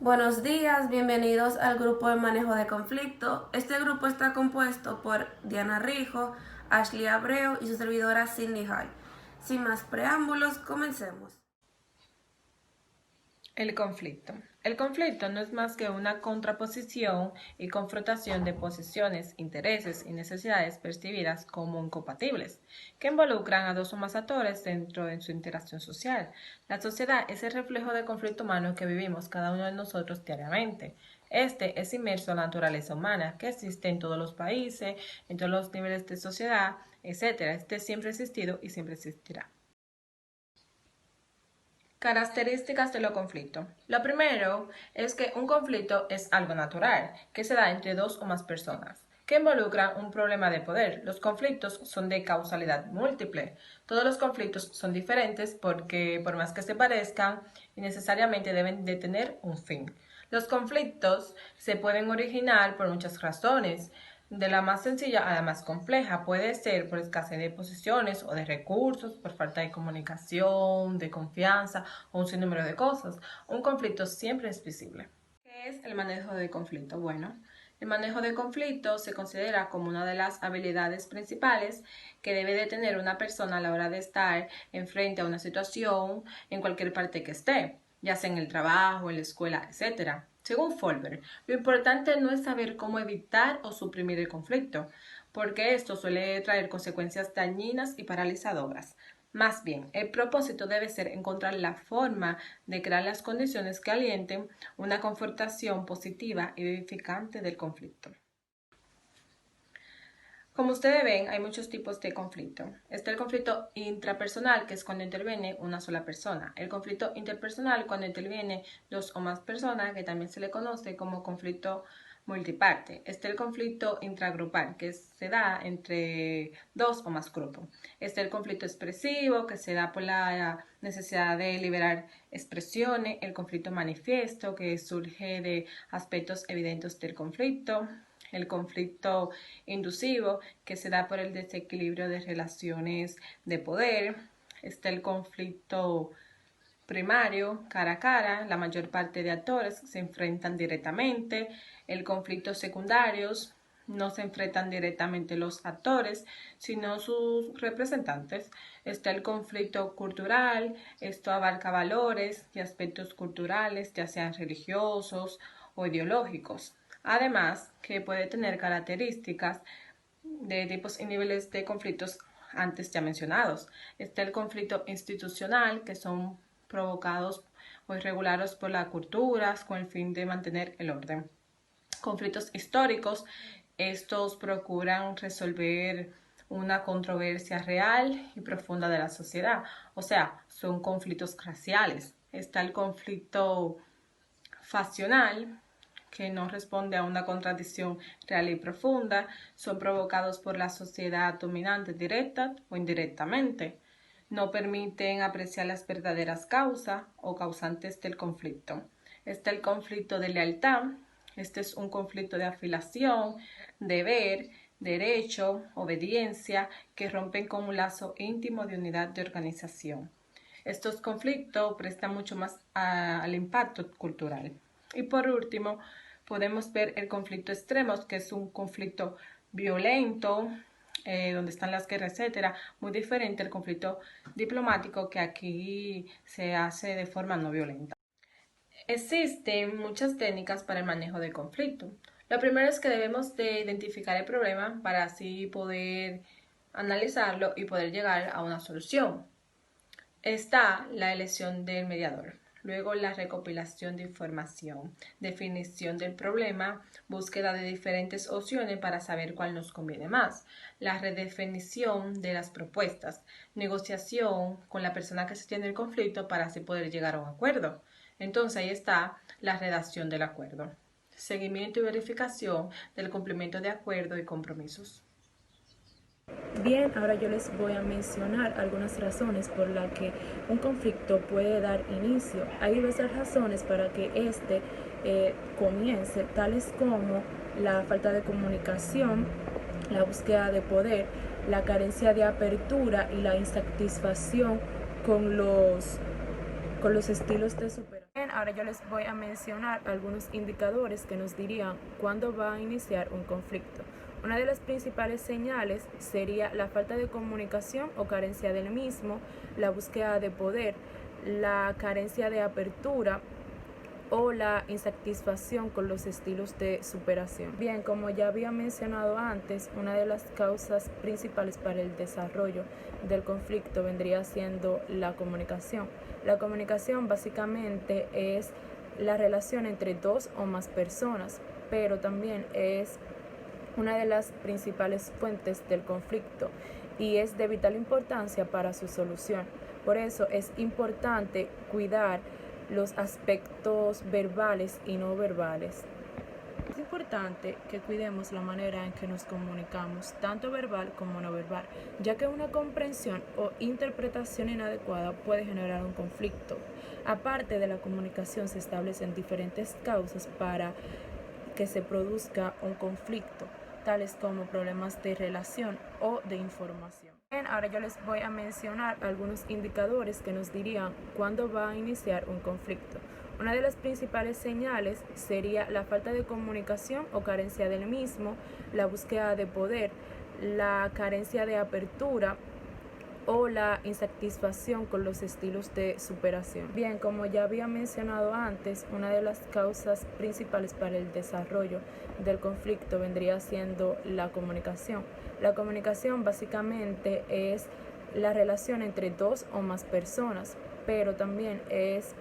Buenos días, bienvenidos al grupo de manejo de conflicto. Este grupo está compuesto por Diana Rijo, Ashley Abreu y su servidora Cindy Hall. Sin más preámbulos, comencemos. El conflicto. El conflicto no es más que una contraposición y confrontación de posiciones, intereses y necesidades percibidas como incompatibles, que involucran a dos o más actores dentro de su interacción social. La sociedad es el reflejo del conflicto humano que vivimos cada uno de nosotros diariamente. Este es inmerso en la naturaleza humana, que existe en todos los países, en todos los niveles de sociedad, etc. Este siempre ha existido y siempre existirá. Características de los conflictos. Lo primero es que un conflicto es algo natural, que se da entre dos o más personas, que involucran un problema de poder. Los conflictos son de causalidad múltiple. Todos los conflictos son diferentes porque, por más que se parezcan, necesariamente deben de tener un fin. Los conflictos se pueden originar por muchas razones, de la más sencilla a la más compleja. Puede ser por escasez de posiciones o de recursos, por falta de comunicación, de confianza o un sinnúmero de cosas. Un conflicto siempre es visible. ¿Qué es el manejo de conflicto? Bueno, el manejo de conflicto se considera como una de las habilidades principales que debe de tener una persona a la hora de estar enfrente a una situación en cualquier parte que esté, ya sea en el trabajo, en la escuela, etc. Según Folber, lo importante no es saber cómo evitar o suprimir el conflicto, porque esto suele traer consecuencias dañinas y paralizadoras. Más bien, el propósito debe ser encontrar la forma de crear las condiciones que alienten una confrontación positiva y vivificante del conflicto. Como ustedes ven, hay muchos tipos de conflicto. Está el conflicto intrapersonal, que es cuando interviene una sola persona. El conflicto interpersonal, cuando interviene dos o más personas, que también se le conoce como conflicto multiparte. Está el conflicto intragrupal, que se da entre dos o más grupos. Está el conflicto expresivo, que se da por la necesidad de liberar expresiones. El conflicto manifiesto, que surge de aspectos evidentes del conflicto. El conflicto inducivo, que se da por el desequilibrio de relaciones de poder. Está el conflicto primario, cara a cara, la mayor parte de actores se enfrentan directamente. El conflicto secundarios, no se enfrentan directamente los actores, sino sus representantes. Está el conflicto cultural, esto abarca valores y aspectos culturales, ya sean religiosos o ideológicos. Además, que puede tener características de tipos y niveles de conflictos antes ya mencionados. Está el conflicto institucional, que son provocados o irregulares por las culturas con el fin de mantener el orden. Conflictos históricos, estos procuran resolver una controversia real y profunda de la sociedad, o sea, son conflictos raciales. Está el conflicto faccional, que no responde a una contradicción real y profunda, son provocados por la sociedad dominante directa o indirectamente. No permiten apreciar las verdaderas causas o causantes del conflicto. Está el conflicto de lealtad. Este es un conflicto de afiliación, deber, derecho, obediencia, que rompen con un lazo íntimo de unidad de organización. Estos conflictos prestan mucho más al impacto cultural. Y por último, podemos ver el conflicto extremo, que es un conflicto violento, donde están las guerras, etcétera, muy diferente al conflicto diplomático, que aquí se hace de forma no violenta. Existen muchas técnicas para el manejo del conflicto. Lo primero es que debemos de identificar el problema para así poder analizarlo y poder llegar a una solución. Está la elección del mediador, luego la recopilación de información, definición del problema, búsqueda de diferentes opciones para saber cuál nos conviene más, la redefinición de las propuestas, negociación con la persona que se tiene el conflicto para así poder llegar a un acuerdo. Entonces ahí está la redacción del acuerdo, seguimiento y verificación del cumplimiento de acuerdos y compromisos. Bien, ahora yo les voy a mencionar algunas razones por las que un conflicto puede dar inicio. Hay diversas razones para que este comience, tales como la falta de comunicación, la búsqueda de poder, la carencia de apertura y la insatisfacción con los estilos de superación. Bien, ahora yo les voy a mencionar algunos indicadores que nos dirían cuándo va a iniciar un conflicto. Una de las principales señales sería la falta de comunicación o carencia del mismo, la búsqueda de poder, la carencia de apertura o la insatisfacción con los estilos de superación. Bien, como ya había mencionado antes, una de las causas principales para el desarrollo del conflicto vendría siendo la comunicación. La comunicación básicamente es la relación entre dos o más personas, pero también es una de las principales fuentes del conflicto y es de vital importancia para su solución. Por eso es importante cuidar los aspectos verbales y no verbales. Es importante que cuidemos la manera en que nos comunicamos, tanto verbal como no verbal, ya que una comprensión o interpretación inadecuada puede generar un conflicto. Aparte de la comunicación, se establecen diferentes causas para que se produzca un conflicto, tales como problemas de relación o de información. Bien, ahora yo les voy a mencionar algunos indicadores que nos dirían cuándo va a iniciar un conflicto. Una de las principales señales sería la falta de comunicación o carencia del mismo, la búsqueda de poder, la carencia de apertura o la insatisfacción con los estilos de superación. Bien, como ya había mencionado antes, una de las causas principales para el desarrollo del conflicto vendría siendo la comunicación. La comunicación básicamente es la relación entre dos o más personas, pero también es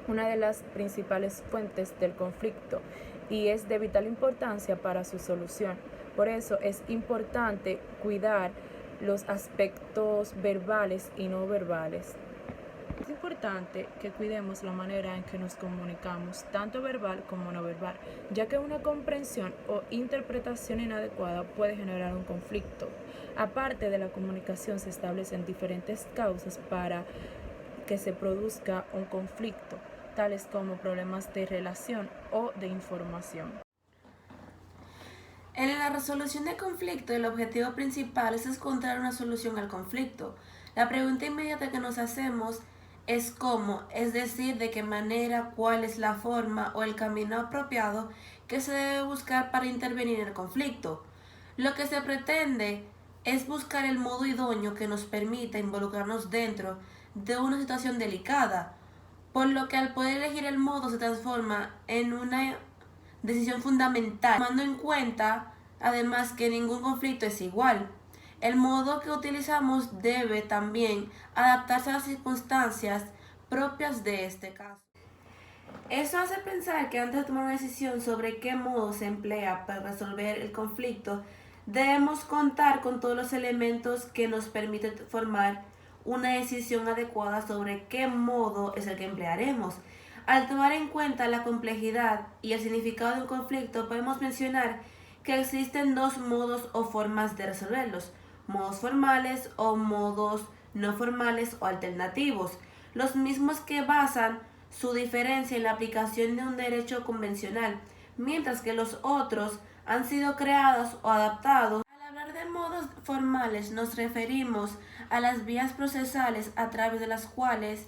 una de las principales fuentes del conflicto y es de vital importancia para su solución. Por eso es importante cuidar los aspectos verbales y no verbales. Es importante que cuidemos la manera en que nos comunicamos, tanto verbal como no verbal, ya que una comprensión o interpretación inadecuada puede generar un conflicto. Aparte de la comunicación, se establecen diferentes causas para que se produzca un conflicto, tales como problemas de relación o de información. En la resolución de conflicto, el objetivo principal es encontrar una solución al conflicto. La pregunta inmediata que nos hacemos es cómo, es decir, de qué manera, cuál es la forma o el camino apropiado que se debe buscar para intervenir en el conflicto. Lo que se pretende es buscar el modo idóneo que nos permita involucrarnos dentro de una situación delicada, por lo que al poder elegir el modo se transforma en una decisión fundamental, tomando en cuenta además que ningún conflicto es igual. El modo que utilizamos debe también adaptarse a las circunstancias propias de este caso. Eso hace pensar que antes de tomar una decisión sobre qué modo se emplea para resolver el conflicto, debemos contar con todos los elementos que nos permiten formar una decisión adecuada sobre qué modo es el que emplearemos. Al tomar en cuenta la complejidad y el significado de un conflicto, podemos mencionar que existen dos modos o formas de resolverlos: modos formales o modos no formales o alternativos, los mismos que basan su diferencia en la aplicación de un derecho convencional, mientras que los otros han sido creados o adaptados. Al hablar de modos formales nos referimos a las vías procesales a través de las cuales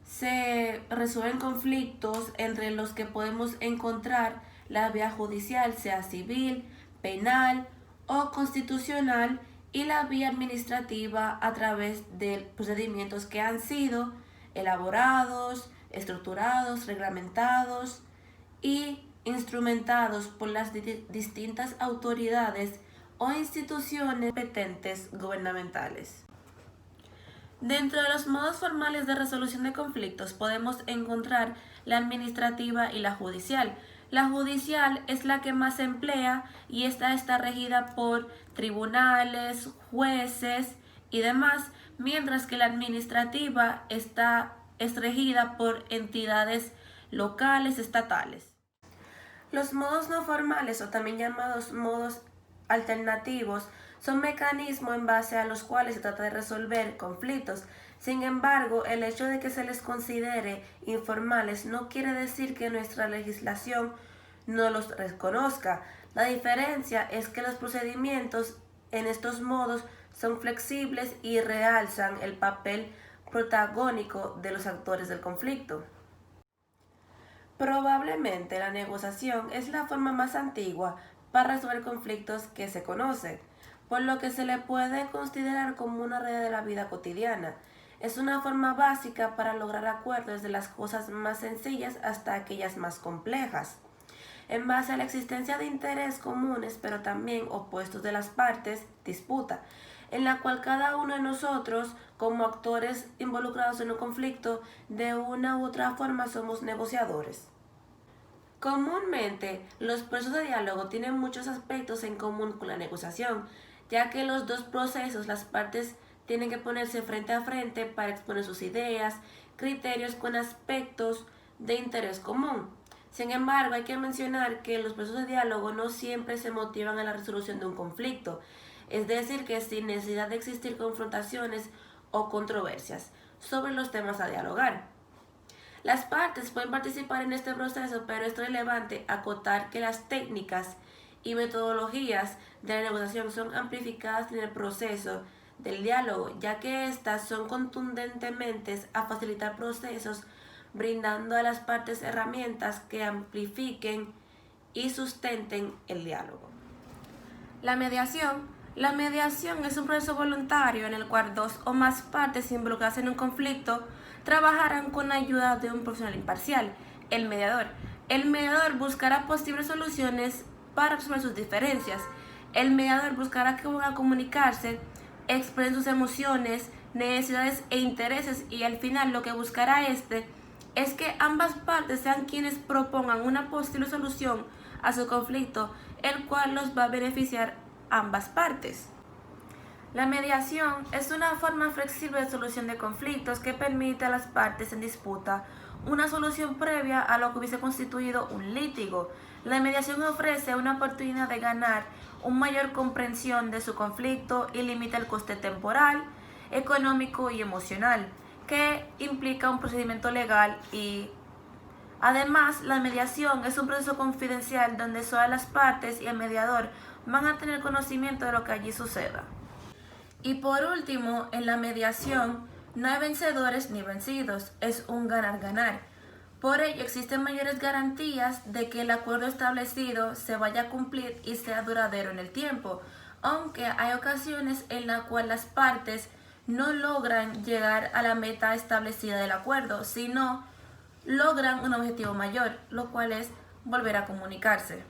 se resuelven conflictos, entre los que podemos encontrar la vía judicial, sea civil, penal o constitucional, y la vía administrativa a través de procedimientos que han sido elaborados, estructurados, reglamentados y instrumentados por las distintas autoridades o instituciones competentes gubernamentales. Dentro de los modos formales de resolución de conflictos podemos encontrar la administrativa y la judicial. La judicial es la que más se emplea y esta está regida por tribunales, jueces y demás, mientras que la administrativa es regida por entidades locales, estatales. Los modos no formales, o también llamados modos alternativos, son mecanismos en base a los cuales se trata de resolver conflictos. Sin embargo, el hecho de que se les considere informales no quiere decir que nuestra legislación no los reconozca. La diferencia es que los procedimientos en estos modos son flexibles y realzan el papel protagónico de los actores del conflicto. Probablemente la negociación es la forma más antigua para resolver conflictos que se conocen, por lo que se le puede considerar como una regla de la vida cotidiana. Es una forma básica para lograr acuerdos de las cosas más sencillas hasta aquellas más complejas. En base a la existencia de intereses comunes, pero también opuestos de las partes, disputa, en la cual cada uno de nosotros, como actores involucrados en un conflicto, de una u otra forma somos negociadores. Comúnmente, los procesos de diálogo tienen muchos aspectos en común con la negociación, ya que los dos procesos las partes tienen que ponerse frente a frente para exponer sus ideas, criterios con aspectos de interés común. Sin embargo, hay que mencionar que los procesos de diálogo no siempre se motivan a la resolución de un conflicto, es decir, que sin necesidad de existir confrontaciones o controversias sobre los temas a dialogar. Las partes pueden participar en este proceso, pero es relevante acotar que las técnicas y metodologías de la negociación son amplificadas en el proceso del diálogo, ya que éstas son contundentemente a facilitar procesos, brindando a las partes herramientas que amplifiquen y sustenten el diálogo. La mediación es un proceso voluntario en el cual dos o más partes involucradas en un conflicto trabajarán con la ayuda de un profesional imparcial, el mediador. El mediador buscará posibles soluciones para resolver sus diferencias. El mediador buscará que puedan comunicarse, expresen sus emociones, necesidades e intereses, y al final lo que buscará es que ambas partes sean quienes propongan una posible solución a su conflicto, el cual los va a beneficiar ambas partes. La mediación es una forma flexible de solución de conflictos que permite a las partes en disputa una solución previa a lo que hubiese constituido un litigio. La mediación ofrece una oportunidad de ganar una mayor comprensión de su conflicto y limita el coste temporal, económico y emocional que implica un procedimiento legal, y además la mediación es un proceso confidencial donde solo las partes y el mediador van a tener conocimiento de lo que allí suceda. Y por último, en la mediación no hay vencedores ni vencidos, es un ganar-ganar. Por ello existen mayores garantías de que el acuerdo establecido se vaya a cumplir y sea duradero en el tiempo, aunque hay ocasiones en las cuales las partes no logran llegar a la meta establecida del acuerdo, sino logran un objetivo mayor, lo cual es volver a comunicarse.